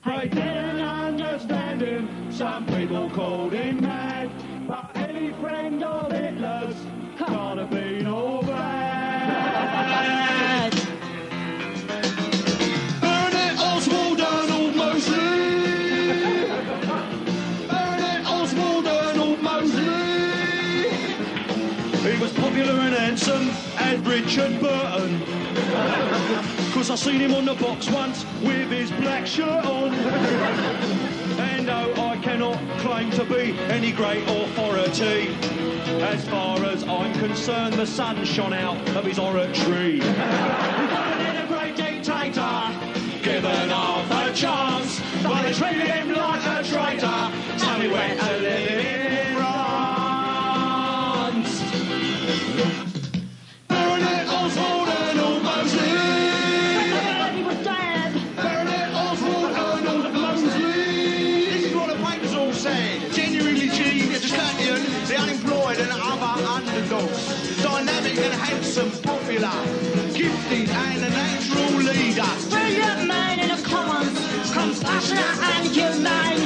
They didn't understand him, some people called him mad, but any friend of Hitler's can't have been all bad. Bernard Oswald Donald Mosley! Bernard Oswald Donald Mosley! He was popular and handsome as Richard Burton. 'Cause I seen him on the box once with his black shirt on. And no, I cannot claim to be any great authority. As far as I'm concerned, the sun shone out of his oratory. He wasn't a great dictator, given half a chance, but they treated him like a traitor, so he went to live in France. Bernard Oswald Donald Mosley! He was dead! Bernard Oswald Donald Mosley! This is what the papers all say. Genuinely genius, champion, the unemployed and other underdogs. Dynamic and handsome, popular, gifted and a natural leader. Brilliant man in the commons, compassionate and humane.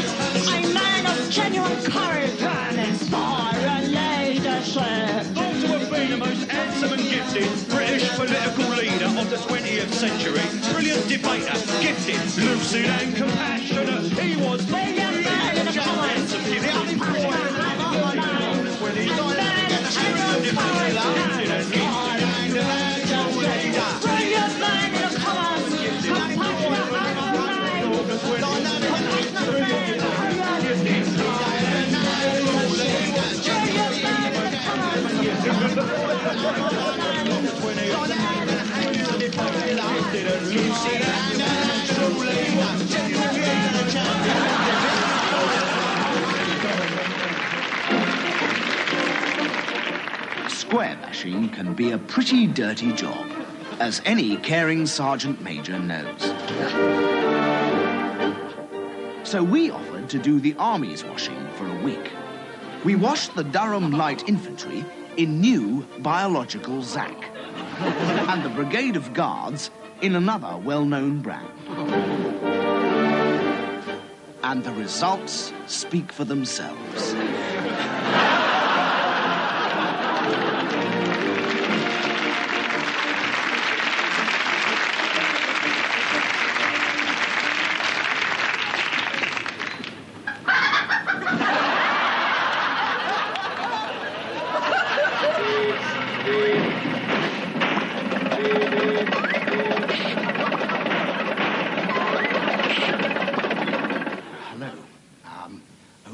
A man of genuine courage and inspiring leadership. Thought to have been the most handsome and gifted British political leader of the 20th century. Brilliant debater, gifted, lucid and compassionate. He was Brilliant man in the commons, compassionate and humane. A man of genuine courage and inspiring leadership. Brilliant man in the commons, compassionate and Square bashing can be a pretty dirty job, as any caring Sergeant Major knows. So we offered to do the Army's washing for a week. We washed the Durham Light Infantry in new biological Zac, and the Brigade of Guards in another well-known brand. And the results speak for themselves.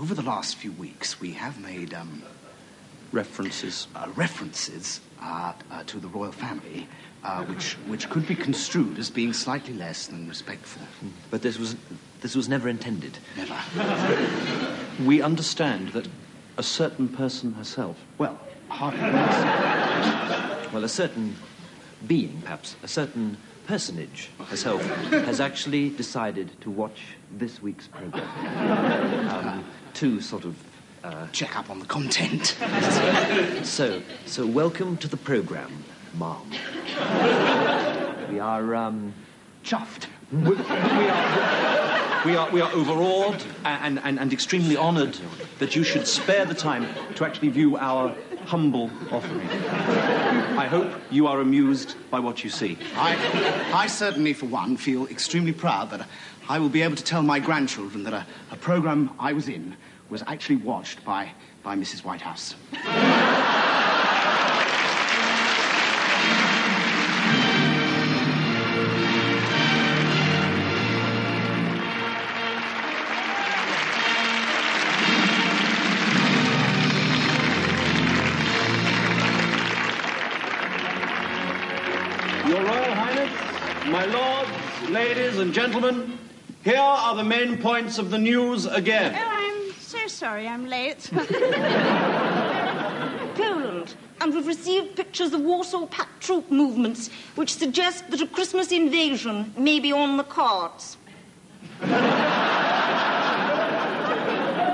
Over the last few weeks, we have made, References to the royal family, which could be construed as being slightly less than respectful. But this was never intended. Never. We understand that a certain person herself... Well, hardly. Well, a certain being, perhaps, a certain personage herself has actually decided to watch this week's program. To sort of... check up on the content. So welcome to the program, ma'am. We are, chuffed. We are overawed and extremely honoured that you should spare the time to actually view our humble offering. I hope you are amused by what you see. I certainly, for one, feel extremely proud that I will be able to tell my grandchildren that a program I was in was actually watched by Mrs. Whitehouse. Your Royal Highness, my lords, ladies and gentlemen, here are the main points of the news again. Oh, I'm so sorry I'm late. Poland. And we've received pictures of Warsaw Pact troop movements which suggest that a Christmas invasion may be on the cards.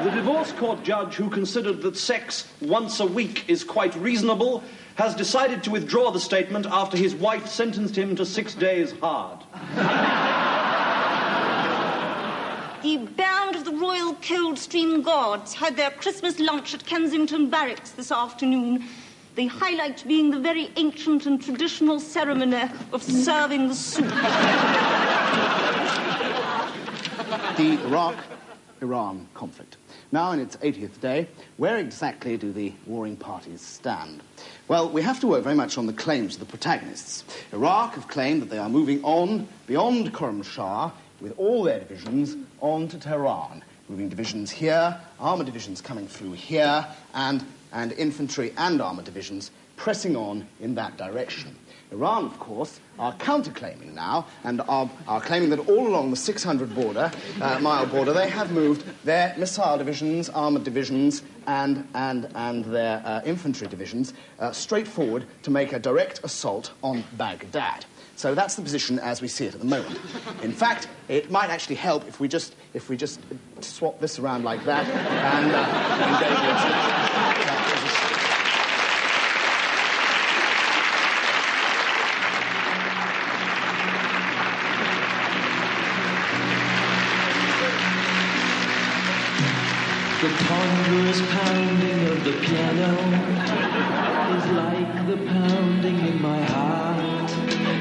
The divorce court judge who considered that sex once a week is quite reasonable has decided to withdraw the statement after his wife sentenced him to 6 days hard. The band of the Royal Coldstream Guards had their Christmas lunch at Kensington Barracks this afternoon. The highlight being the very ancient and traditional ceremony of serving the soup. The Iraq-Iran conflict. Now in its 80th day, where exactly do the warring parties stand? Well, we have to work very much on the claims of the protagonists. Iraq have claimed that they are moving on beyond Khorramshahr with all their divisions on to Tehran. Moving divisions here, armoured divisions coming through here, and infantry and armoured divisions pressing on in that direction. Iran, of course, are counterclaiming now and are claiming that all along the 600-mile border, they have moved their missile divisions, armoured divisions, and their infantry divisions straight forward to make a direct assault on Baghdad. So that's the position as we see it at the moment. In fact, it might actually help if we just swap this around like that and engage it. The ponderous pounding of the piano is like the pounding in my heart.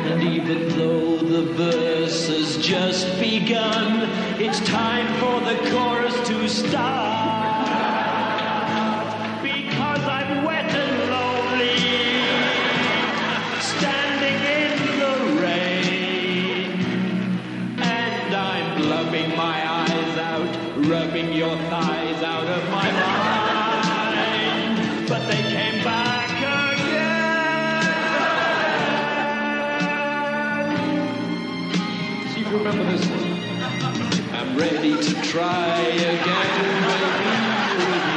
And even though the verse has just begun, it's time for the chorus to start. Because I'm wet and lonely, standing in the rain. And I'm blubbing my eyes out, rubbing your thighs out of my mind. But they came back again. So you remember this one? I'm ready to try again, baby, with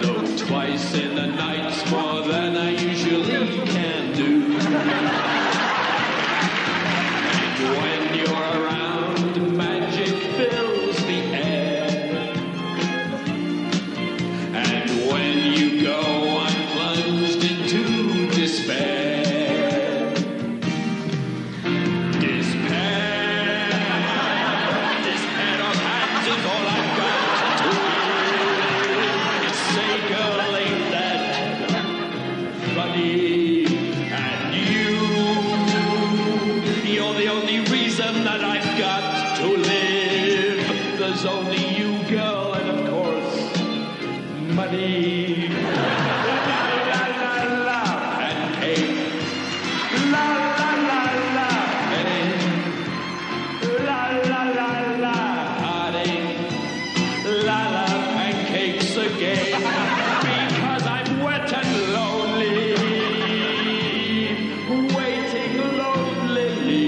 you. Though twice in the night's more than I usually can do. And when you're around, magic fills the air. And when you go, I'm plunged into despair. Despair of hands is all I've got to do. Say, girl, ain't that funny? And you're the only reason that I've got to live. There's only you, girl, and of course, money. La, la, la, and cake. La, la, la, la, headache. La, la, la, la, heartache. La, la, pancakes again. Because I'm wet and lonely. Waiting lonely.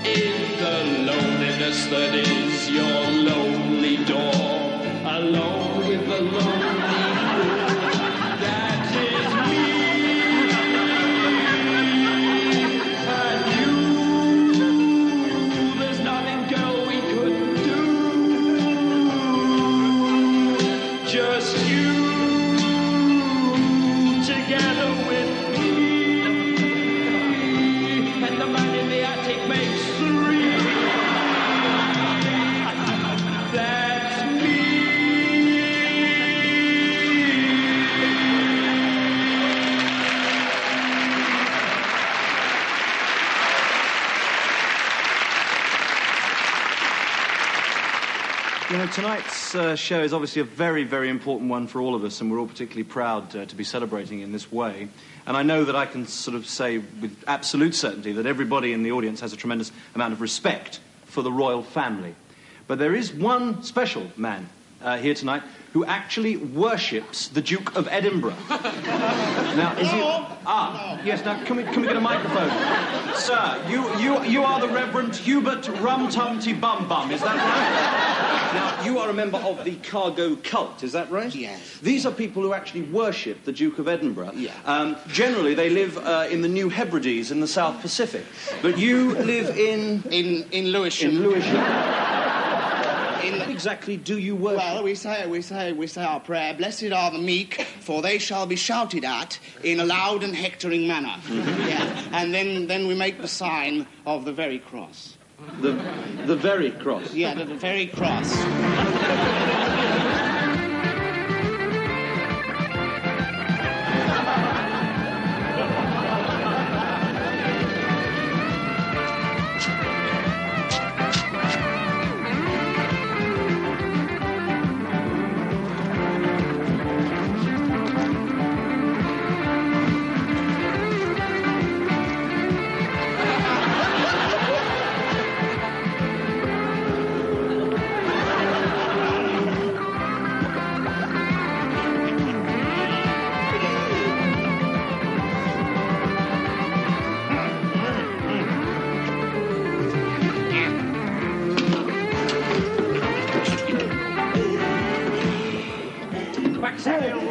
In the loneliness that is your lonely door, alone with the lonely fool. That is me. And you, there's nothing, girl, we could do. Just you together with me. And the man in the attic makes three. That's me. You know, tonight's show is obviously a very, very important one for all of us, and we're all particularly proud to be celebrating in this way. And I know that I can sort of say with absolute certainty that everybody in the audience has a tremendous amount of respect for the royal family. But there is one special man here tonight who actually worships the Duke of Edinburgh. Now, is he... Ah, yes, now, can we get a microphone? Sir, you are the Reverend Hubert Rum-Tum-Ty Bum-Bum, is that right? Now, you are a member of the Cargo Cult, is that right? Yes. These are people who actually worship the Duke of Edinburgh. Yeah. Generally, they live in the New Hebrides in the South Pacific. But you live in... In Lewisham. In Lewisham. in... What exactly do you worship? Well, we say our prayer, blessed are the meek, for they shall be shouted at in a loud and hectoring manner. Yeah. And then we make the sign of the very cross. The very cross? Yeah, the very cross.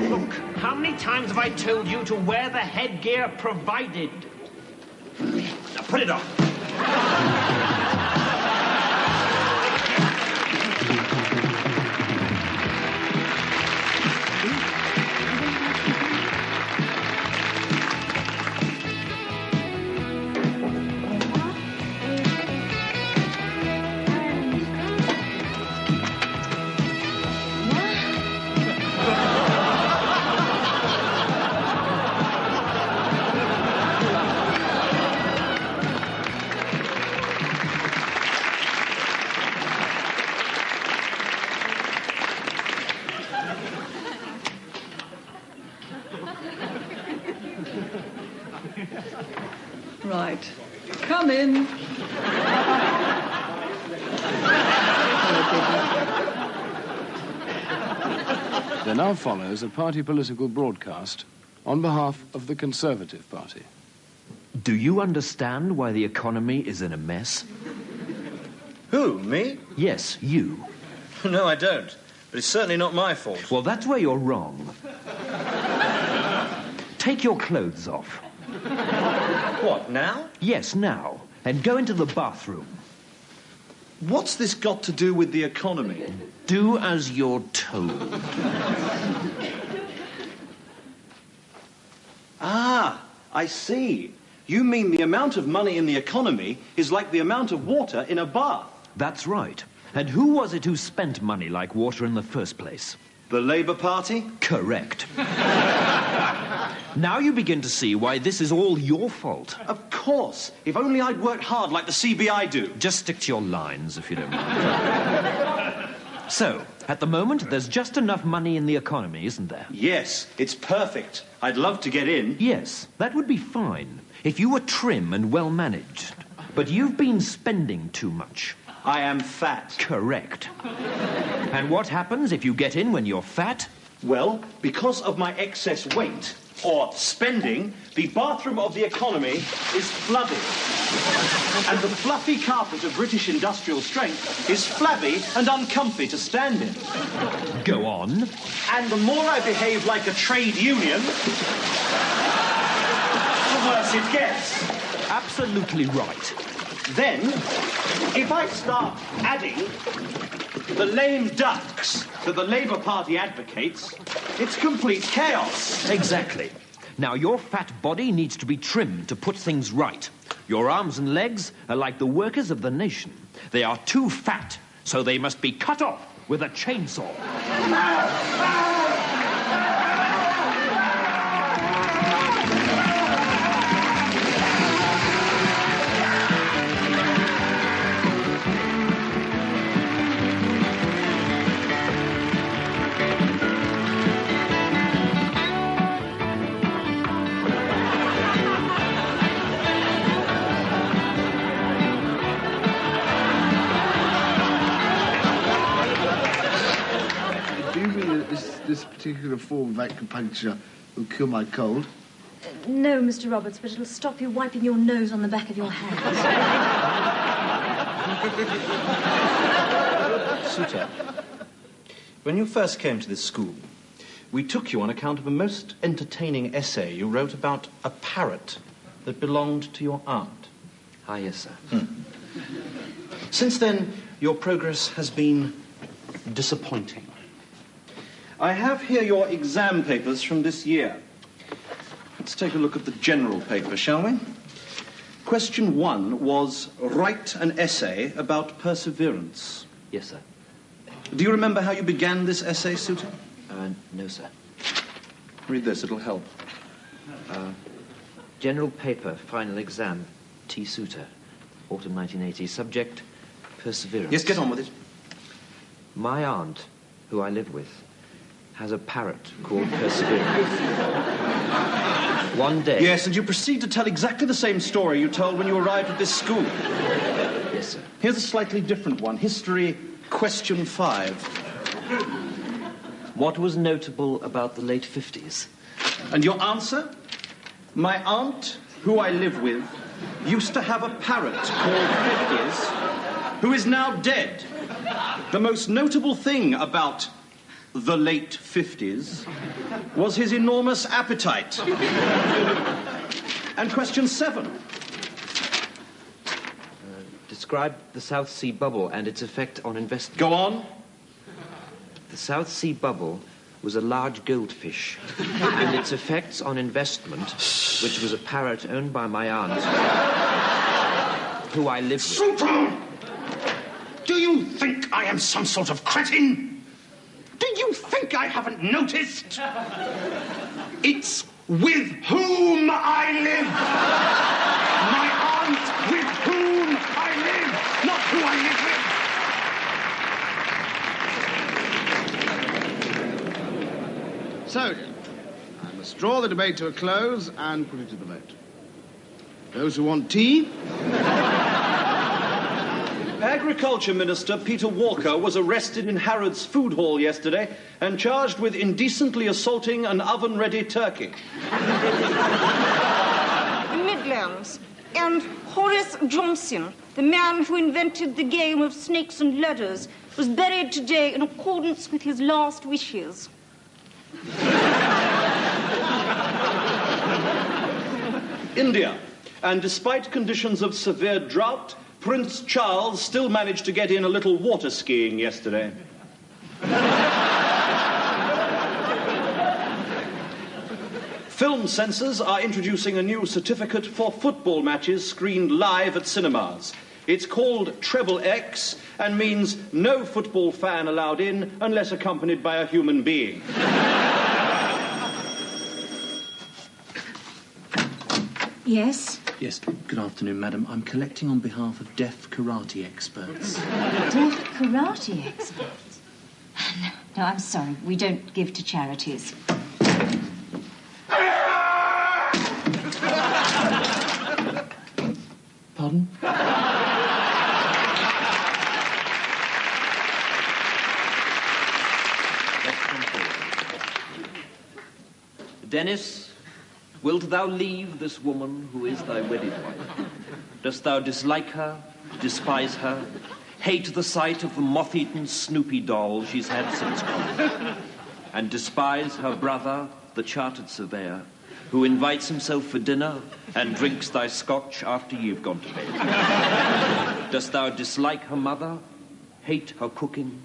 Look, how many times have I told you to wear the headgear provided? Now put it on. Right. Come in. There now follows a party political broadcast on behalf of the Conservative Party. Do you understand why the economy is in a mess? Who, me? Yes, you. No, I don't. But it's certainly not my fault. Well, that's where you're wrong. Take your clothes off. What, now? Yes, now. And go into the bathroom. What's this got to do with the economy? Do as you're told. Ah, I see. You mean the amount of money in the economy is like the amount of water in a bath? That's right. And who was it who spent money like water in the first place? The Labour Party? Correct. Now you begin to see why this is all your fault. Of course. If only I'd worked hard like the CBI do. Just stick to your lines, if you don't mind. So, at the moment, there's just enough money in the economy, isn't there? Yes, it's perfect. I'd love to get in. Yes, that would be fine if you were trim and well managed. But you've been spending too much. I am fat. Correct. And what happens if you get in when you're fat? Well, because of my excess weight, or spending, the bathroom of the economy is flooded. And the fluffy carpet of British industrial strength is flabby and uncomfy to stand in. Go on. And the more I behave like a trade union, the worse it gets. Absolutely right. Then, if I start adding the lame ducks that the Labour Party advocates, it's complete chaos. Exactly. Now, your fat body needs to be trimmed to put things right. Your arms and legs are like the workers of the nation. They are too fat, so they must be cut off with a chainsaw. This particular form of acupuncture will cure my cold? No, Mr. Roberts, but it'll stop you wiping your nose on the back of your hand. Suter, when you first came to this school, we took you on account of a most entertaining essay you wrote about a parrot that belonged to your aunt. Ah, yes, sir. Since then, your progress has been disappointing. I have here your exam papers from this year. Let's take a look at the general paper, shall we? Question 1 was write an essay about perseverance. Yes, sir. Do you remember how you began this essay, Souter? No, sir. Read this, it'll help. General paper, final exam, T. Souter, autumn 1980. Subject, perseverance. Yes, get on with it. My aunt, who I live with, has a parrot called Perseverance. One day... Yes, and you proceed to tell exactly the same story you told when you arrived at this school. Yes, sir. Here's a slightly different one. History, question 5. What was notable about the late 50s? And your answer? My aunt, who I live with, used to have a parrot called 50s, who is now dead. The most notable thing about the late 50s was his enormous appetite. And question 7. Describe the South Sea bubble and its effect on investment. Go on. The South Sea bubble was a large goldfish, and its effects on investment, which was a parrot owned by my aunt, who I live with. Souter! Do you think I am some sort of cretin? Do you think I haven't noticed? It's with whom I live. My aunt with whom I live, not who I live with. So, I must draw the debate to a close and put it to the vote. Those who want tea? Agriculture Minister Peter Walker was arrested in Harrods Food Hall yesterday and charged with indecently assaulting an oven-ready turkey. Midlands. And Horace Johnson, the man who invented the game of snakes and ladders, was buried today in accordance with his last wishes. India. And despite conditions of severe drought, Prince Charles still managed to get in a little water skiing yesterday. Film censors are introducing a new certificate for football matches screened live at cinemas. It's called Treble X and means no football fan allowed in unless accompanied by a human being. Yes? Yes, good afternoon, madam. I'm collecting on behalf of deaf karate experts. Deaf karate experts? No, I'm sorry. We don't give to charities. Pardon? Dennis, wilt thou leave this woman who is thy wedded wife? Dost thou dislike her, despise her, hate the sight of the moth-eaten Snoopy doll she's had since college, and despise her brother, the chartered surveyor, who invites himself for dinner and drinks thy scotch after you've gone to bed? Dost thou dislike her mother, hate her cooking,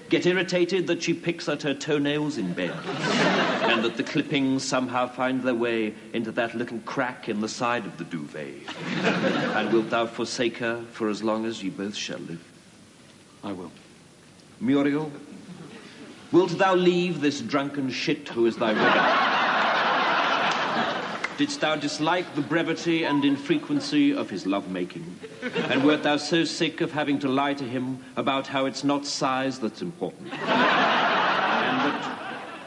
get irritated that she picks at her toenails in bed, and that the clippings somehow find their way into that little crack in the side of the duvet? And wilt thou forsake her for as long as ye both shall live? I will. Muriel, wilt thou leave this drunken shit who is thy wedding? Didst thou dislike the brevity and infrequency of his love-making? And wert thou so sick of having to lie to him about how it's not size that's important?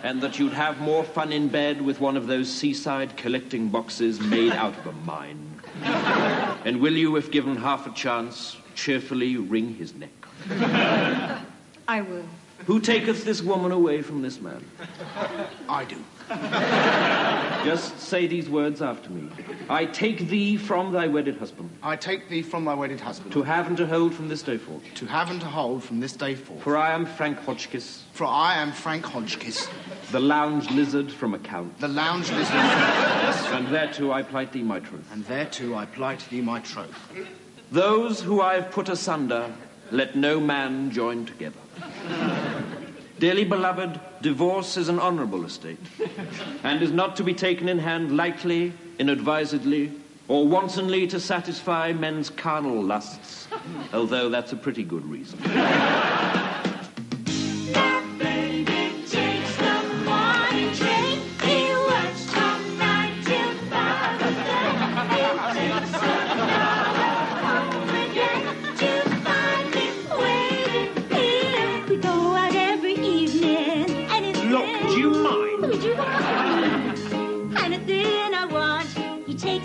And that you'd have more fun in bed with one of those seaside collecting boxes made out of a mine? And will you, if given half a chance, cheerfully wring his neck? I will. Who taketh this woman away from this man? I do. Just say these words after me. I take thee from thy wedded husband. I take thee from thy wedded husband. To have and to hold from this day forth. To have and to hold from this day forth. For I am Frank Hodgkiss. For I am Frank Hodgkiss. The lounge lizard from account. The lounge lizard from account. And thereto I plight thee my troth. And thereto I plight thee my troth. Those who I have put asunder, let no man join together. Dearly beloved, divorce is an honourable estate, and is not to be taken in hand lightly, inadvisedly, or wantonly to satisfy men's carnal lusts, although that's a pretty good reason.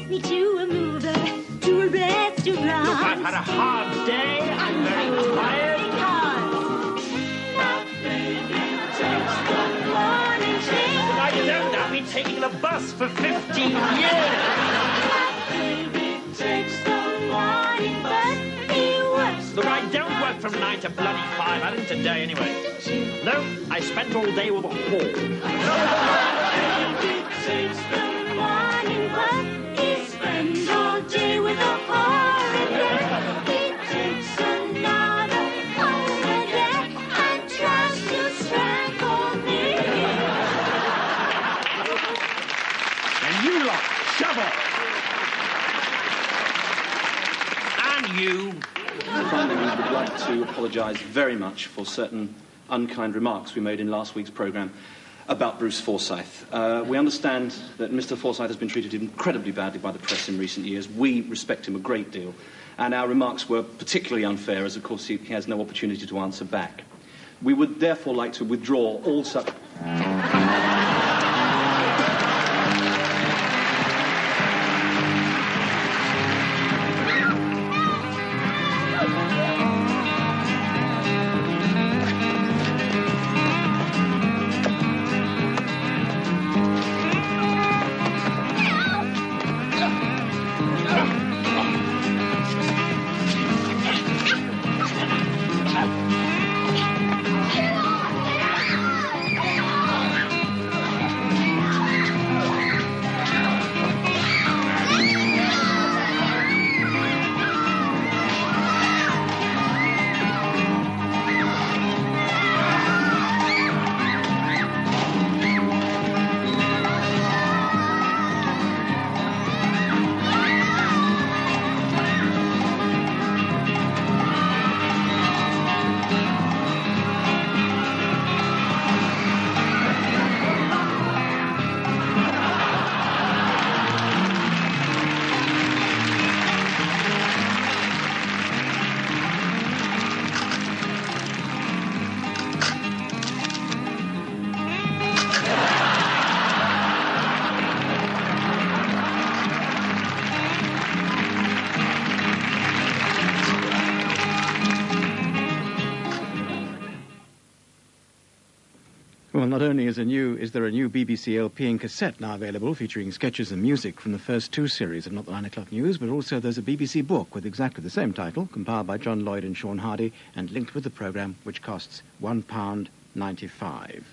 Me to a movie, to a restaurant. Look, I've had a hard day. I'm very tired. I don't. I've been taking the bus for 15 years. Look, I don't work from 9 to bloody 5. I didn't today anyway. No, I spent all day with a whore. All day with a horror. He takes another over there and tries to strangle me. And you lot, shove off. And you. Finally, we would like to apologise very much for certain unkind remarks we made in last week's programme about Bruce Forsyth. We understand that Mr. Forsyth has been treated incredibly badly by the press in recent years. We respect him a great deal, and our remarks were particularly unfair, as of course he has no opportunity to answer back. We would therefore like to withdraw all such... Well, not only is there a new BBC LP and cassette now available featuring sketches and music from the first two series of Not the 9 O'Clock News, but also there's a BBC book with exactly the same title, compiled by John Lloyd and Sean Hardy, and linked with the programme, which costs £1.95.